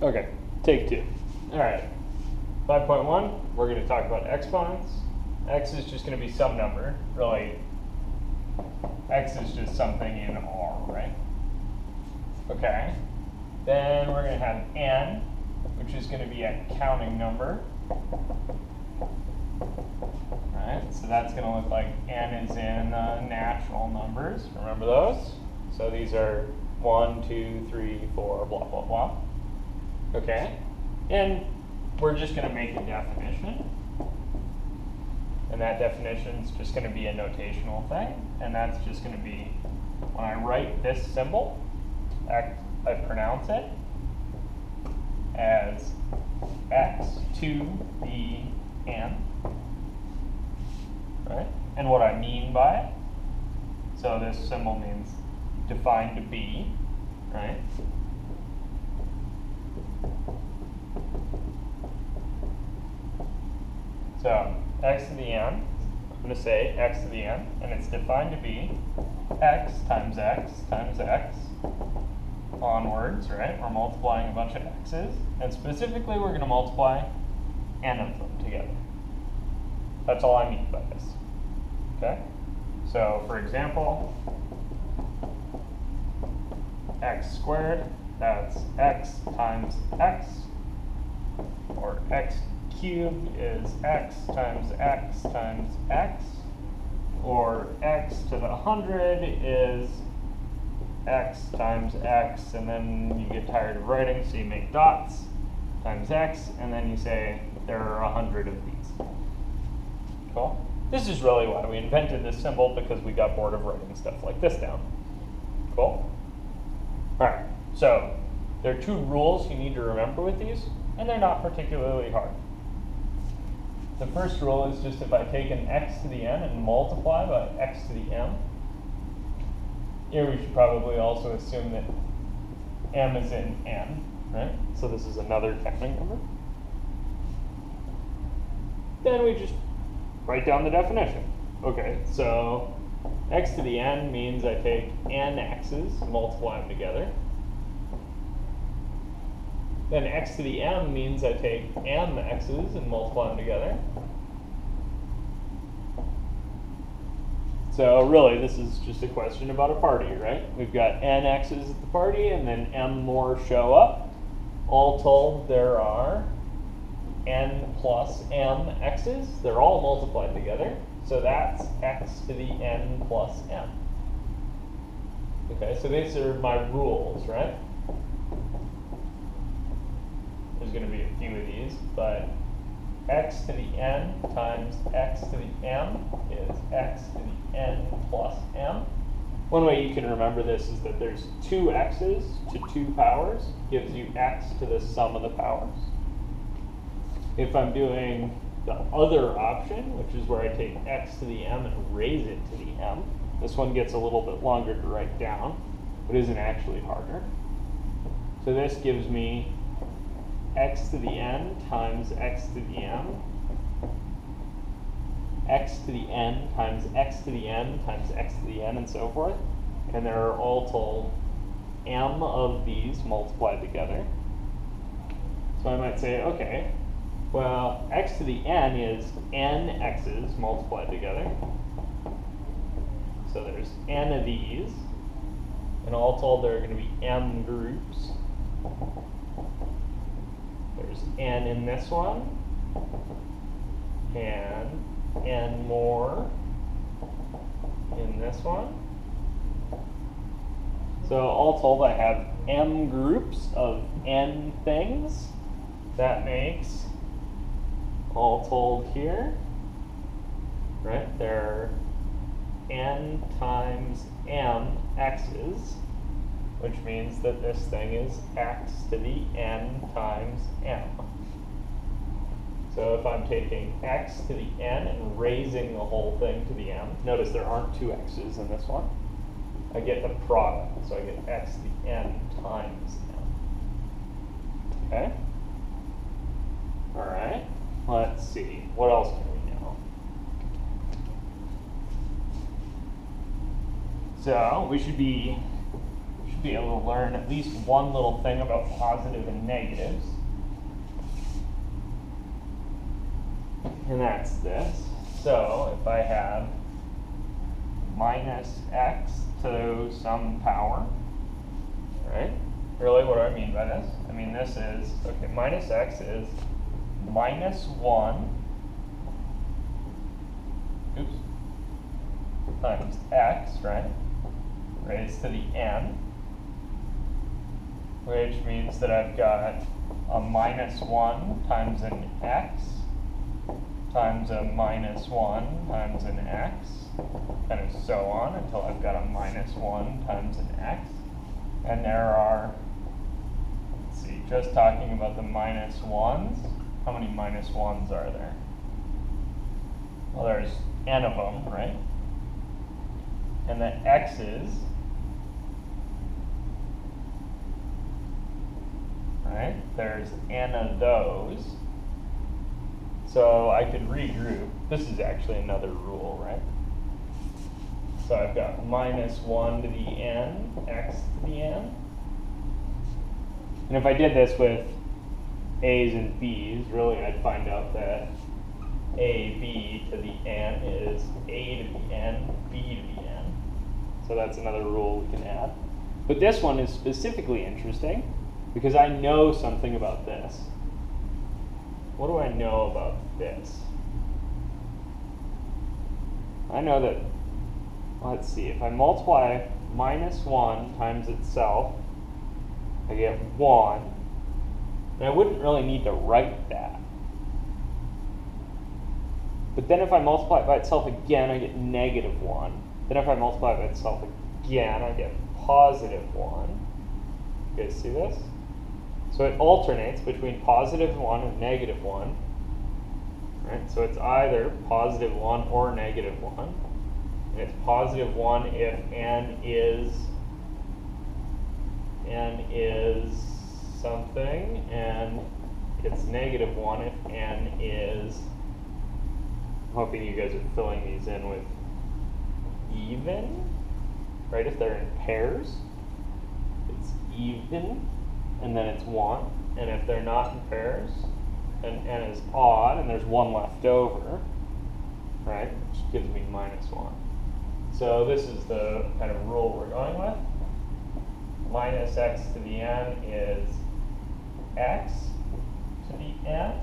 Okay, take two. All right, 5.1, we're going to talk about exponents. X is just going to be some number, really. X is just something in R, right? Okay, then we're going to have n, which is going to be a counting number. Right, so that's going to look like n is in natural numbers. Remember those? So these are 1, 2, 3, 4, blah, blah, blah. Okay, and we're just going to make a definition. And that definition is just going to be a notational thing. And that's just going to be, when I write this symbol, I pronounce it as x to the n. Right? And what I mean by it, so this symbol means defined to be, right? So x to the n, I'm going to say x to the n, and it's defined to be x times x times x onwards, right? We're multiplying a bunch of x's, and specifically we're going to multiply n of them together. That's all I mean by this. Okay? So, for example, x squared, that's x times x, or x cubed is x times x times x, or x to the 100 is x times x, and then you get tired of writing, so you make dots, times x, and then you say there are 100 of these. Cool? This is really why we invented this symbol, because we got bored of writing stuff like this down. Cool? Alright, so there are two rules you need to remember with these, and they're not particularly hard. The first rule is just if I take an x to the n and multiply by x to the m, here we should probably also assume that m is in n, right? So this is another counting number. Then we just write down the definition. Okay, so x to the n means I take n x's, multiply them together. Then x to the m means I take m x's and multiply them together. So really, this is just a question about a party, right? We've got n x's at the party, and then m more show up. All told, there are n plus m x's. They're all multiplied together. So that's x to the n plus m. Okay, so these are my rules, right? There's going to be a few of these, but x to the n times x to the m is x to the n plus m. One way you can remember this is that there's two x's to two powers, gives you x to the sum of the powers. If I'm doing the other option, which is where I take x to the m and raise it to the m, this one gets a little bit longer to write down, but isn't actually harder. So this gives me x to the n times x to the m, x to the n times x to the n times x to the n, and so forth. And there are all told m of these multiplied together. So I might say, okay, well, x to the n is n x's multiplied together. So there's n of these, and all told there are going to be m groups. There's n in this one, and n more in this one. So all told, I have m groups of n things. That makes, all told here, right, there are n times m x's, which means that this thing is x to the n times m. So if I'm taking x to the n and raising the whole thing to the m, notice there aren't two x's in this one, I get the product, so I get x to the n times m. Okay? Alright, let's see, what else can we know? So we should be should be able to learn at least one little thing about positive and negatives. And that's this. So if I have minus x to some power, right? Really, what do I mean by this? I mean, this is, okay, minus x is minus 1, oops, times x, right? Raised to the n, which means that I've got a minus 1 times an x times a minus 1 times an x, kind of so on until I've got a minus 1 times an x. And there are, let's see, just talking about the minus 1s, how many minus 1s are there? Well, there's n of them, right? And the x's, right? There's n of those. So I could regroup. This is actually another rule, right? So I've got minus 1 to the n, x to the n. And if I did this with a's and b's, really I'd find out that ab to the n is a to the n, b to the n. So that's another rule we can add. But this one is specifically interesting because I know something about this. What do I know about this? I know that, let's see, if I multiply minus 1 times itself, I get 1. And I wouldn't really need to write that. But then if I multiply it by itself again, I get negative 1. Then if I multiply it by itself again, I get positive 1. You guys see this? So it alternates between positive 1 and negative 1. Right? So it's either positive 1 or negative 1. And it's positive 1 if n is something, and it's negative 1 if n is, I'm hoping you guys are filling these in with even, right? If they're in pairs, it's even, and then it's 1. And if they're not in pairs, and n is odd, and there's 1 left over, right, which gives me minus 1. So this is the kind of rule we're going with. Minus x to the n is x to the n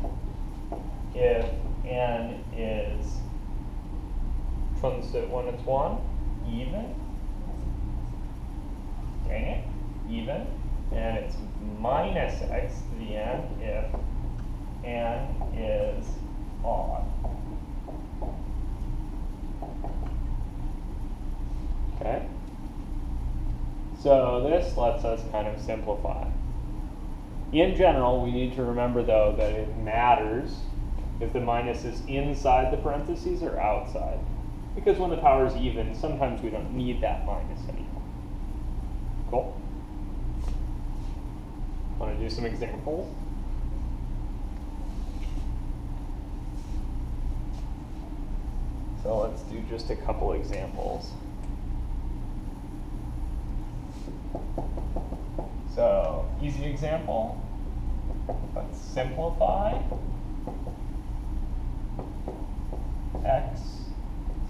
if n is, which one's it when it's 1? Even. Dang it, even. And it's minus x to the n if n is odd. Okay? So this lets us kind of simplify. In general, we need to remember, though, that it matters if the minus is inside the parentheses or outside. Because when the power is even, sometimes we don't need that minus anymore. Cool? Want to do some examples? So let's do just a couple examples. So, easy example. Let's simplify x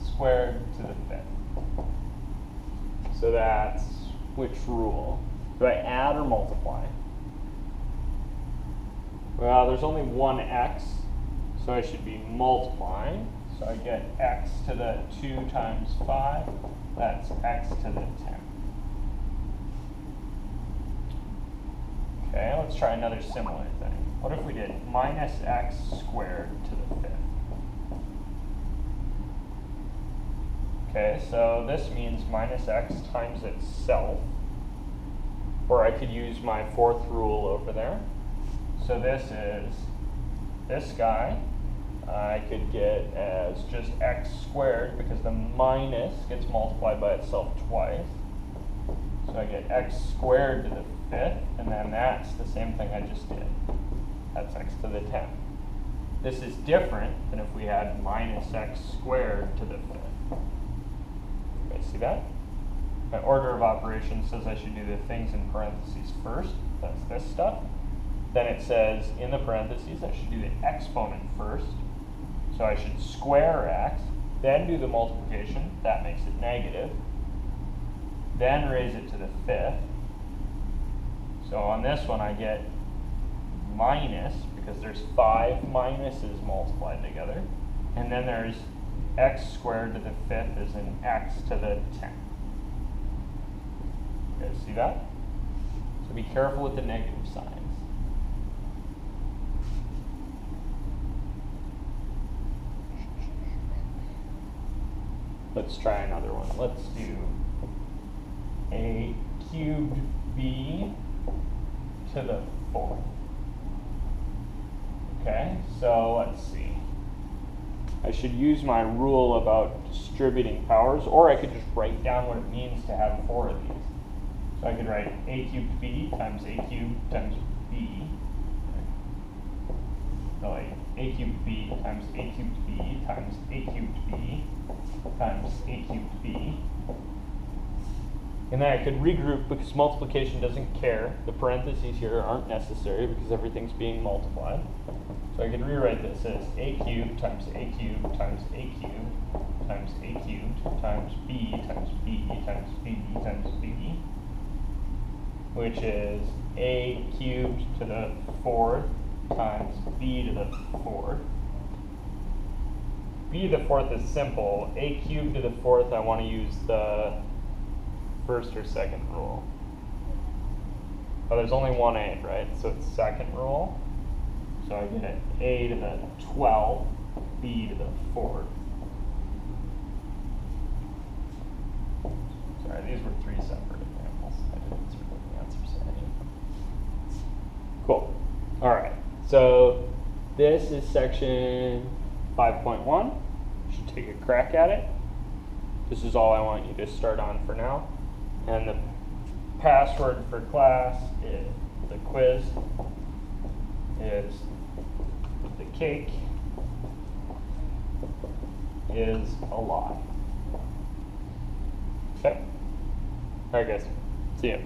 squared to the 5th. So that's which rule? Do I add or multiply? Well, there's only one x, so I should be multiplying. So I get x to the 2 times 5, that's x to the 10. Okay, let's try another similar thing. What if we did minus x squared to the 5th? Okay, so this means minus x times itself, or I could use my 4th rule over there. So this is this guy. I could get as just x squared because the minus gets multiplied by itself twice. So I get x squared to the 5th, and then that's the same thing I just did. That's x to the 10th. This is different than if we had minus x squared to the 5th. You guys see that? my order of operations says I should do the things in parentheses first. That's this stuff. Then it says in the parentheses I should do the exponent first. So I should square x, then do the multiplication. That makes it negative. Then raise it to the fifth. So on this one I get minus, because there's 5 minuses multiplied together. And then there's x squared to the fifth is an x to the 10th. You guys see that? So be careful with the negative signs. Let's try another one. Let's do a cubed b to the 4th. Okay, so let's see. I should use my rule about distributing powers, or I could just write down what it means to have 4 of these. So I could write a cubed b times a cubed times b. So like a cubed b times a cubed b times a cubed b times a cubed b. And then I could regroup because multiplication doesn't care. The parentheses here aren't necessary because everything's being multiplied. So I could rewrite this as a cubed times a cubed times a cubed times a cubed times b times b times b times b, which is a cubed to the 4th times b to the 4th. B to the 4th is simple. A cubed to the 4th, I want to use the first or second rule. Oh, there's only one a, right? So it's second rule. So I get a to the 12th, b to the 4th. Sorry, these were 3 separate examples. I didn't circle the answers to any. Cool. All right. So this is section 5.1. You should take a crack at it. This is all I want you to start on for now. And the password for class is the quiz is the cake is a lie. Okay? All right, guys. See ya.